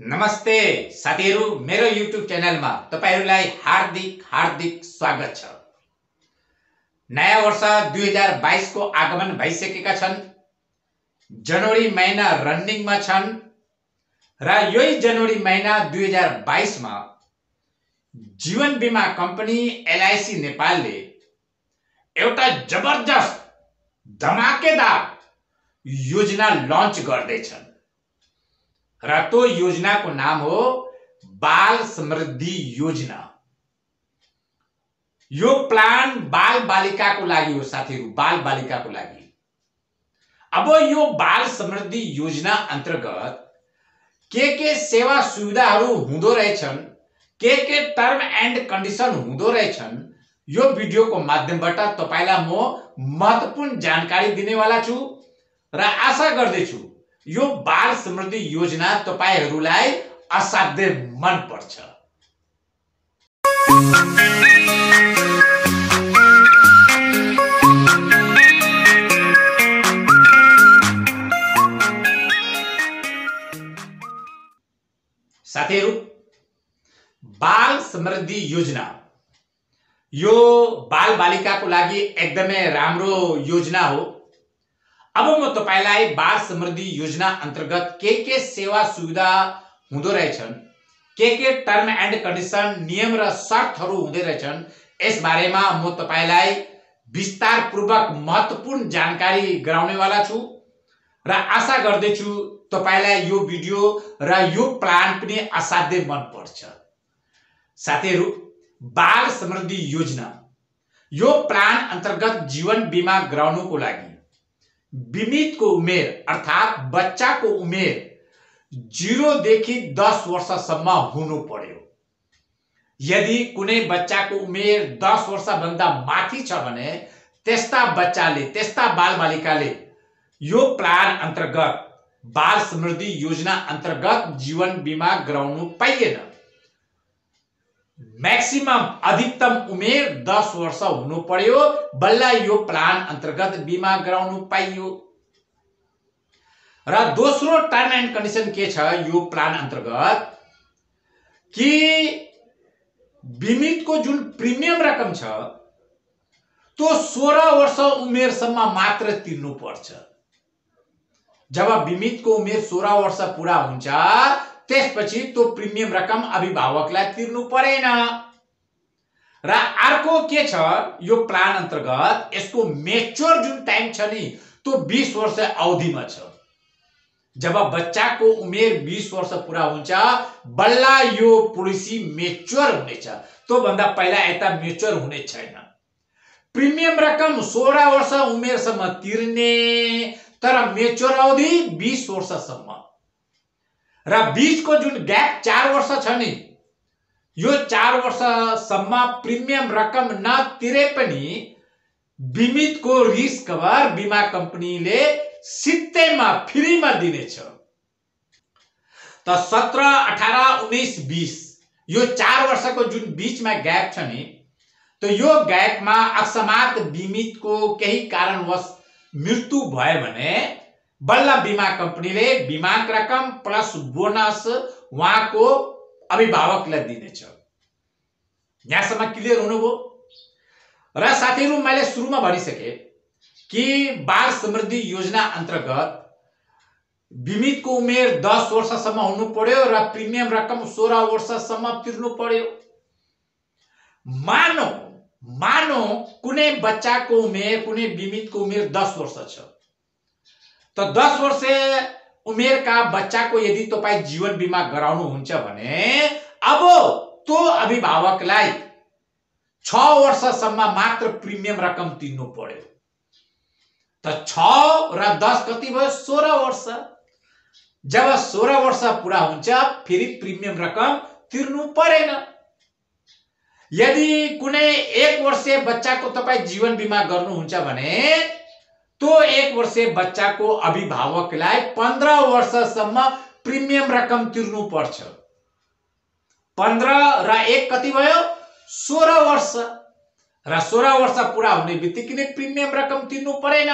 नमस्ते साथीहरु, मेरो युट्युब च्यानलमा तपाईहरुलाई हार्दिक हार्दिक स्वागत छ। नयाँ वर्ष 2022 को आगमन भइसकेका छन्। जनवरी महिना रनिङमा छन् र यही जनवरी महिना 2022 मा जीवन बीमा कम्पनी एलआईसी नेपालले एउटा जबरजस्त धमाकेदार योजना लन्च गर्दैछन् र त्यो योजनाको नाम हो बाल समृद्धि योजना। यो प्लान बाल बालिकाको लागि हो साथीहरु, बाल बालिकाको लागि। अब यो बाल समृद्धि योजना अन्तर्गत के सेवा सुविधाहरू हुँदो रहेछन्, के टर्म एन्ड कन्डिसन हुँदो रहेछन्, यो भिडियोको माध्यमबाट तपाईलाई म महत्त्वपूर्ण जानकारी दिनेवाला छु र आशा गर्दैछु यो बाल समृद्धि योजना तपाईहरुलाई असाध्यै मन पर्छ। साथीहरु, बाल समृद्धि योजना यो बाल बालिकाको लागि एकदमै राम्रो योजना हो। अब म तपाईलाई बाल समृद्धि योजना अन्तर्गत के सेवा सुविधा हुँदो रहेछन्, के टर्म एन्ड कन्डिसन नियम र शर्तहरू हुँदै रहेछन्, यस बारेमा म तपाईलाई विस्तारपूर्वक महत्त्वपूर्ण जानकारी गराउनेवाला छु र आशा गर्दैछु तपाईलाई यो भिडियो र यो प्लान पनि असाध्यै मन पर्छ। साथीहरु, बाल समृद्धि योजना यो प्लान अन्तर्गत जीवन बीमा गराउनुको लागि बीमितको उमेर अर्थात बच्चाको उमेर 0 देखि 10 वर्षसम्म हुनु पर्यो। यदि कुनै बच्चाको उमेर 10 वर्षभन्दा माथि छ भने त्यस्ता बच्चाले, त्यस्ता बालबालिकाले यो प्लान अन्तर्गत, बाल समृद्धि योजना अन्तर्गत जीवन बीमा गराउनु पाइएन। मैक्सिमम अधिकतम उमेर 10 वर्ष हुनु पर्यो, बल्ल यो प्लान अन्तर्गत बीमा गराउनु पाइयो। र दोस्रो टर्म एन्ड कन्डिसन के छ यो प्लान अन्तर्गत कि बीमितको जुन प्रिमियम रकम छ त्यो 16 वर्ष उमेरसम्म मात्र तिर्नु पर्छ। जब बीमितको उमेर 16 वर्ष पूरा हुन्छ त्यसपछि त्यो प्रिमियम रकम अभिभावकलाई तिर्नु परेन। र अर्को के छ यो प्लान अन्तर्गत यसको मेच्योर जुन टाइम छ नि त्यो 20 वर्ष अवधिमा छ। जब बच्चाको उमेर 20 वर्ष पूरा हुन्छ बल्ल यो पोलिसी मेच्योर हुनेछ, त्यो भन्दा पहिला यता मेच्योर हुने छैन। प्रिमियम रकम 16 वर्ष उमेरसम्म तिर्ने, तर मेच्योर अवधि 20 वर्षसम्म। र बीचको जुन ग्याप 4 वर्ष छ नि, यो 4 वर्षसम्म प्रिमियम रकम नतिरे पनि बीमितको रिस्क कभर बीमा कम्पनीले सित्तैमा फ्रीमा दिनेछ। त 17, 18, 19, 20 यो 4 वर्षको जुन बीचमा ग्याप छ नि, त यो ग्यापमा अकस्मात बीमितको केही कारणवश मृत्यु भयो भने बल्ल बीमा कम्पनीले बीमाक रकम प्लस बोनस उहाँको अभिभावकलाई दिनेछ। यहाँसम्म क्लियर हुनुभयो? र साथीहरु, मैले सुरुमा भनिसके कि बाल समृद्धि योजना अन्तर्गत बीमितको उमेर 10 वर्षसम्म हुनु पर्यो र प्रिमियम रकम 16 वर्षसम्म तिर्नु पर्यो। मानौ कुनै बच्चाको उमेर, कुनै बीमितको उमेर 10 वर्ष छ, त 10 वर्ष उमेरका बच्चाको यदि तपाई जीवन बीमा गराउनुहुन्छ भने अब त्यो अभिभावकलाई 6 वर्षसम्म मात्र प्रिमियम रकम तिर्नु पर्यो। त 6 र 10 कति भयो? 16 वर्ष। जब 16 वर्ष पूरा हुन्छ फेरि प्रिमियम रकम तिर्नु परेन। यदि कुनै 1 वर्षीय बच्चाको तपाई जीवन बीमा गर्नुहुन्छ भने त्यो 1 वर्षीय बच्चाको अभिभावकलाई 15 वर्षसम्म प्रिमियम रकम तिर्नु पर्छ। 15 र 1 कति भयो? 16 वर्ष। र 16 वर्ष पूरा हुने बित्तिकै नै प्रिमियम रकम तिर्नु परेन।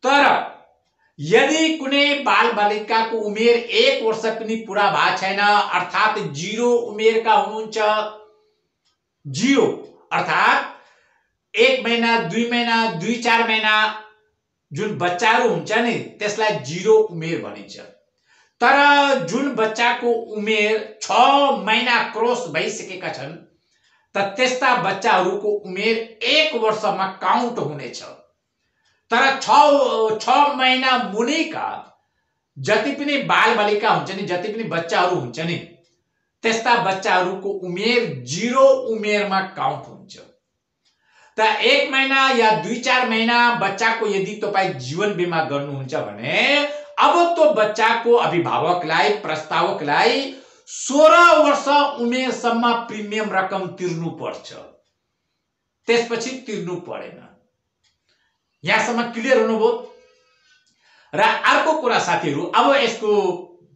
तर यदि कुनै बालबालिकाको उमेर 1 वर्ष पनि पूरा भएको छैन, अर्थात 0 उमेरका हुनुहुन्छ, 0 अर्थात 1 महिना 2 महिना 2-4 महिना जुन बच्चाहरू हुन्छ नि त्यसलाई 0 उमेर भनिन्छ। तर जुन बच्चाको उमेर 6 महिना क्रॉस भइसकेका छन् त त्यस्ता बच्चाहरूको उमेर 1 वर्षमा काउन्ट हुनेछ। तर 6 महिना मुनिका जति पनि बालबालिका हुन्छ नि, जति पनि बच्चाहरू हुन्छ नि, त्यस्ता बच्चाहरूको उमेर 0 उमेरमा काउन्ट हुन्छ। त 1 महिना या 2-4 महिना बच्चाको यदि तपाईं जीवन बीमा गर्नुहुन्छ भने अब त्यो बच्चाको अभिभावकलाई, प्रस्तावकलाई 16 वर्ष उमेरसम्म प्रिमियम रकम तिर्नु पर्छ, त्यसपछि तिर्नु परेन। यहाँसम्म क्लियर हुनुभयो? र अर्को कुरा साथीहरू, अब यसको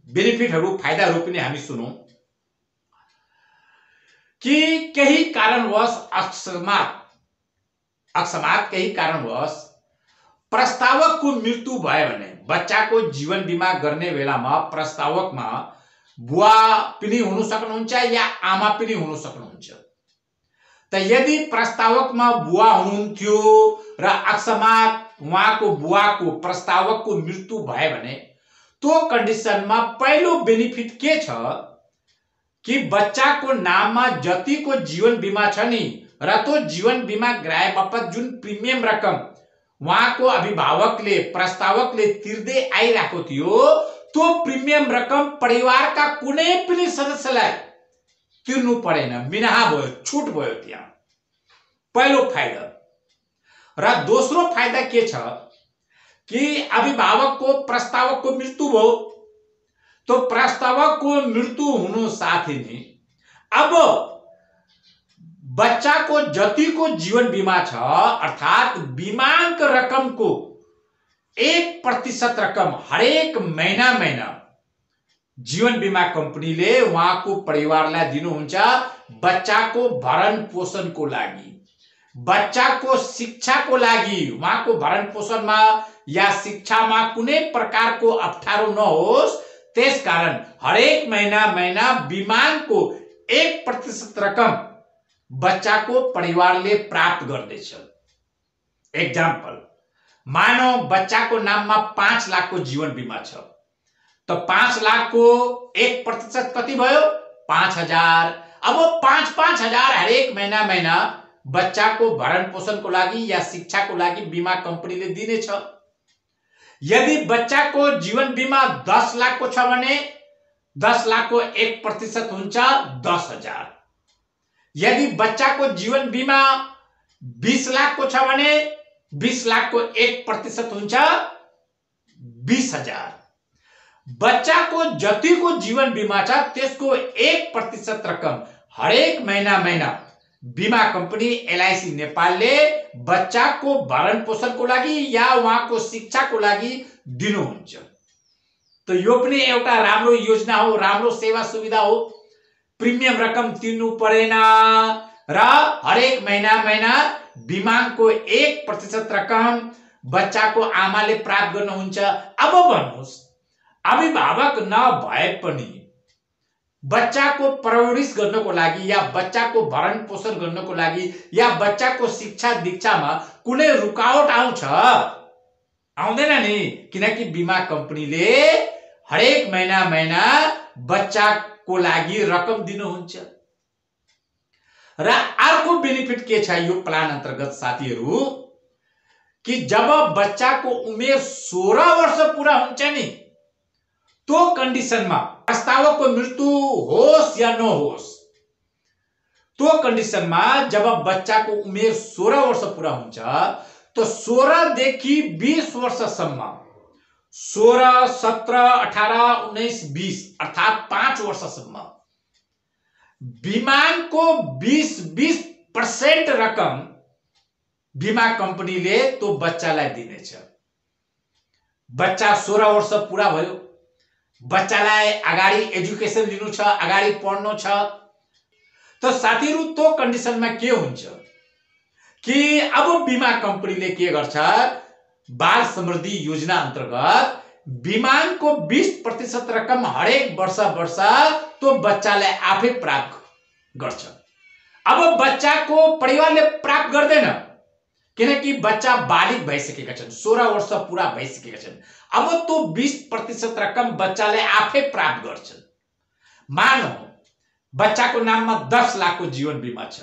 बेनिफिटहरू, फाइदाहरू पनि हामी सुनौं कि केही कारणवश अकस्मात केही कारणवश प्रस्तावकको मृत्यु भयो भने बच्चाको जीवन बीमा गर्ने बेलामा प्रस्तावकमा बुवा पनि हुन सक्नुहुन्छ या आमा पनि हुन सक्नुहुन्छ। त यदि प्रस्तावकमा बुवा हुनुहुन्थ्यो र अकस्मात उहाँको बुवाको, प्रस्तावकको मृत्यु भयो भने त्यो कन्डिसनमा पहिलो बेनिफिट के छ कि बच्चाको नाममा जतिको जीवन बीमा छ नि र त्यो जीवन बीमा गराए बापत जुन प्रिमियम रकम उहाँको अभिभावकले, प्रस्तावकले तिर्दै आइरहेको थियो त्यो प्रिमियम रकम परिवारका कुनै पनि सदस्यलाई तिर्नु परेन, मिनाहा भयो, छुट भयो त्यहाँ। पहिलो फाइदा। र दोस्रो फाइदा के छ कि अभिभावकको, प्रस्तावकको मृत्यु भयो, तो प्रस्तावकको मृत्यु हुनु साथै नै अब बच्चाको जतिको जीवन बीमा छ अर्थात बीमांक रकमको 1% रकम हरेक महीना जीवन बीमा कम्पनीले उहाँको परिवारलाई दिनुहुन्छ बच्चाको भरण पोषणको लागि, बच्चाको शिक्षाको लागि। उहाँको भरण पोषणमा या शिक्षामा कुनै प्रकारको अप्ठ्यारो नहोस् त्यसकारण हरेक महीना बीमांकको 1% रकम बच्चाको परिवारले प्राप्त गर्दैछ। एक्जाम्पल, मानौ बच्चाको नाममा 5 लाखको जीवन बीमा छ, तो 5 लाखको 1% कति भयो? 5000। अब 5,000 हरेक महीना बच्चाको भरण पोषणको लागि या शिक्षाको लागि बीमा कम्पनीले दिनेछ। यदि बच्चाको जीवन बीमा 10 लाखको छ भने 10 लाखको 1% हुन्छ 10,000। यदि बच्चाको जीवन बीमा 20 लाखको छ भने 20 लाखको 1% हुन्छ 20,000। बच्चाको जतिको जीवन बीमा छ त्यसको 1% रकम हरेक महीना बीमा कंपनी एलआईसी नेपालले बच्चाको भरण पोषणको लागि या उहाँको शिक्षाको लागि दिनुहुन्छ। त यो पनि एउटा राम्रो योजना हो, राम्रो सेवा सुविधा हो। प्रिमियम रकम तिर्नु परेन र हरेक महीना बीमाको 1% रकम बच्चाको आमाले प्राप्त गर्नुहुन्छ। अब भन्नुस् अभिभावक नभए पनि बच्चाको परवरिश गर्नको लागि या बच्चाको भरण पोषण गर्नको लागि या बच्चाको शिक्षा दीक्षामा कुनै रुकावट आउँदैन नि, किनकि बीमा कम्पनीले हरेक महीना बच्चाको लागि रकम दिनुहुन्छ। र अर्को बेनिफिट के छ यो प्लान अन्तर्गत साथीहरू कि जब बच्चाको उमेर 16 वर्ष पूरा हुन्छ नि तो कन्डिसनमा प्रस्तावकको मृत्यु होस् या नहोस्, तो कन्डिसनमा जब बच्चाको उमेर 16 वर्ष पूरा हुन्छ तो 16 देखि 20 वर्षसम्म 16, 17, 18, 19, 20 अर्थात 5 वर्षसम्म बीमाको 20% रकम बीमा कम्पनीले तो बच्चालाई दिनेछ। बच्चा 16 वर्ष पूरा भयो, बच्चालाई अगाडि एजुकेसन लिनु छ, अगाडि पढ्नु छ, तो साथीहरु तो कन्डिसनमा के हुन्छ कि अब बीमा कम्पनीले के गर्छ बाल समृद्धि योजना अन्तर्गत बिमानको 20% रकम हरेक वर्ष त्यो बच्चाले आफै प्राप्त गर्छ। अब बच्चाको परिवारले प्राप्त गर्दैन किनकि बच्चा बालिग भइसकेका छन्, 16 वर्ष पूरा भइसकेका छन्। अब त्यो 20% रकम बच्चाले आफै प्राप्त गर्छन्। मानौ बच्चाको नाममा 10 लाखको जीवन बिमा छ,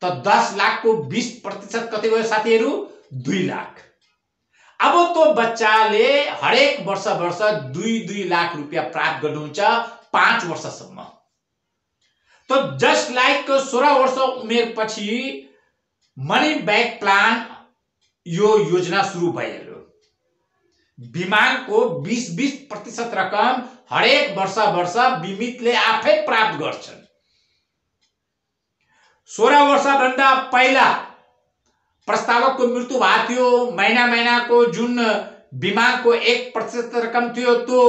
त 10 लाखको 20% कति भयो साथीहरू? 2 लाख। अब त्यो बच्चाले हरेक वर्ष 2 लाख रुपियाँ प्राप्त गर्नुहुन्छ 5 वर्षसम्म। तो जस्ट लाइक 16 वर्ष उमेर पछि मनी बैक प्लान यो योजना सुरु भइहाल्यो। बिमाको 20% रकम हरेक वर्ष बिमितले आफै प्राप्त गर्छन्। 16 वर्षभन्दा पहिला प्रस्तावकको मृत्यु भएको थियो, महिनाको जुन बिमाको 1% रकम थियो त्यो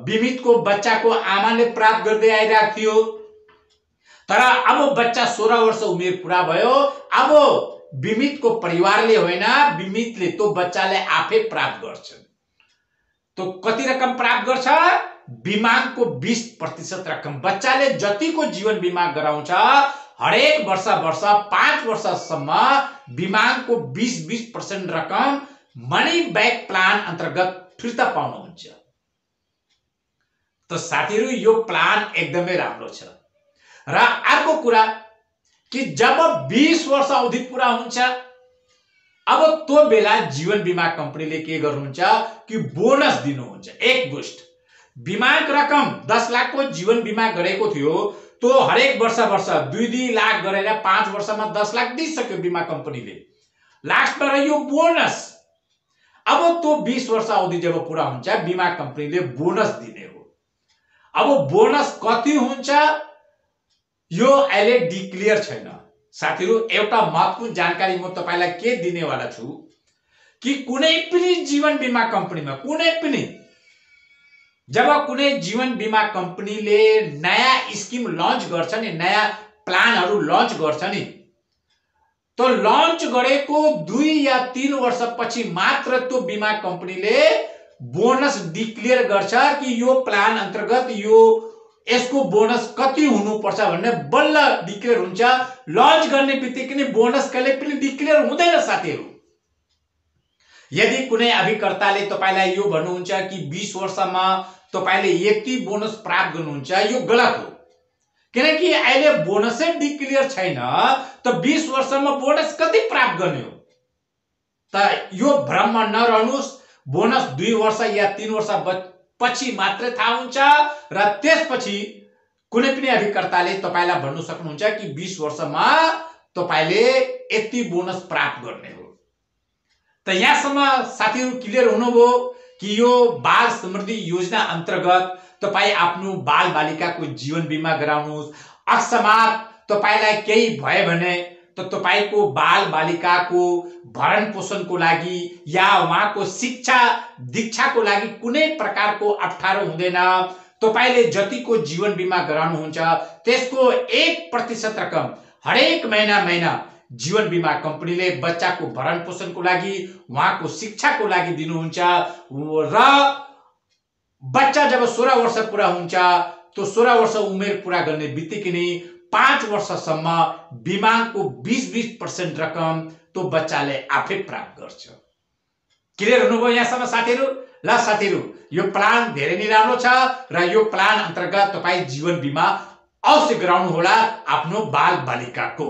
बिमितको बच्चाको आमाले प्राप्त गर्दै आइरहेको थियो। तर अब बच्चा 16 वर्ष उमेर पूरा भयो, अब बिमितको परिवारले होइन, बिमितले त्यो बच्चाले आफै प्राप्त गर्छन्। तो कति रकम प्राप्त गर्छ? बिमाको 20% रकम। बच्चाले जतिको जीवन बिमा गराउँछ हरेक वर्ष 5 वर्षसम्म बिमाको 20% रकम मनी बैक प्लान अन्तर्गत फिर्ता पाउनुहुन्छ। तो साथीहरू यो प्लान एकदमै राम्रो छ। र अर्को कुरा कि जब 20 वर्ष अवधि पूरा हुन्छ अब त्यो बेला जीवन बिमा कम्पनीले के गर्नुहुन्छ कि बोनस दिनुहुन्छ, एक बुस्ट। बिमाको रकम 10 लाखको जीवन बिमा गरेको थियो, तो हरेक वर्ष 2 लाख गरेर 5 वर्षमा 10 लाख दिइसक्यो बिमा कम्पनीले। लास्टमा रह्यो बोनस। अब त्यो 20 वर्ष अवधि जब पूरा हुन्छ बिमा कम्पनीले बोनस दिने हो। अब बोनस कति हुन्छ यो अहिले डिक्लेयर छैन। साथीहरू एउटा महत्त्वपूर्ण जानकारी म तपाईलाई के दिनेवाला छु कि कुनै पनि जीवन बिमा कम्पनीमा जब कुनै जीवन बिमा कम्पनीले नयाँ स्किम लन्च गर्छ नि, नयाँ प्लानहरू लन्च गर्छ नि, तो लन्च गरेको 2 या 3 वर्षपछि मात्र त्यो बिमा कम्पनीले बोनस डिक्लेयर गर्छ कि यो प्लान अन्तर्गत यसको बोनस कति हुनुपर्छ भन्ने बल्ल डिक्लेयर हुन्छ। लन्च गर्ने बित्तिकै नै बोनस कहिले पनि डिक्लेयर हुँदैन साथीहरू। यदि कुनै अभिकर्ताले तपाईलाई यो भन्नुहुन्छ कि 20 वर्षमा तपाईले यति बोनस प्राप्त गर्नुहुन्छ, यो गलत हो। किनकि अहिले बोनसै डिक्लेयर छैन, त 20 वर्षमा बोनस कति प्राप्त गर्ने हो? त यो भ्रममा नरहनुस्। बोनस 2 वर्ष या 3 वर्ष पछि मात्र थाहा हुन्छ र त्यसपछि कुनै पनि अभिकर्ताले तपाईलाई भन्नु सक्नुहुन्छ कि 20 वर्षमा तपाईले यति बोनस प्राप्त गर्ने हो। त यहाँसम्म साथीहरू क्लियर हुनुभयो कि यो बाल समृद्धि योजना अन्तर्गत तपाई आफ्नो बाल बालिकाको जीवन बिमा गराउनुहोस्। अकस्मात तपाईलाई केही भयो भने त तपाईको बाल बालिकाको भरण पोषणको लागि या उहाँको शिक्षा दीक्षाको लागि कुनै प्रकारको अप्ठ्यारो हुँदैन। तपाईले जतिको जीवन बिमा गराउनुहुन्छ त्यसको 1% रकम हरेक महिना जीवन बिमा कम्पनीले बच्चाको भरण पोषणको लागि, उहाँको शिक्षाको लागि दिनुहुन्छ। र बच्चा जब 16 वर्ष पूरा हुन्छ तो 16 वर्ष उमेर पूरा गर्ने बित्तिकै नै 5 वर्षसम्म बिमाको 20% रकम तो बच्चाले आफै प्राप्त गर्छ। क्लियर हुनुभयो यहाँसम्म साथीहरू? ल साथीहरू, यो प्लान धेरै नै राम्रो छ र यो प्लान अन्तर्गत तपाई जीवन बिमा अवश्य गराउनु होला आफ्नो बाल बालिकाको।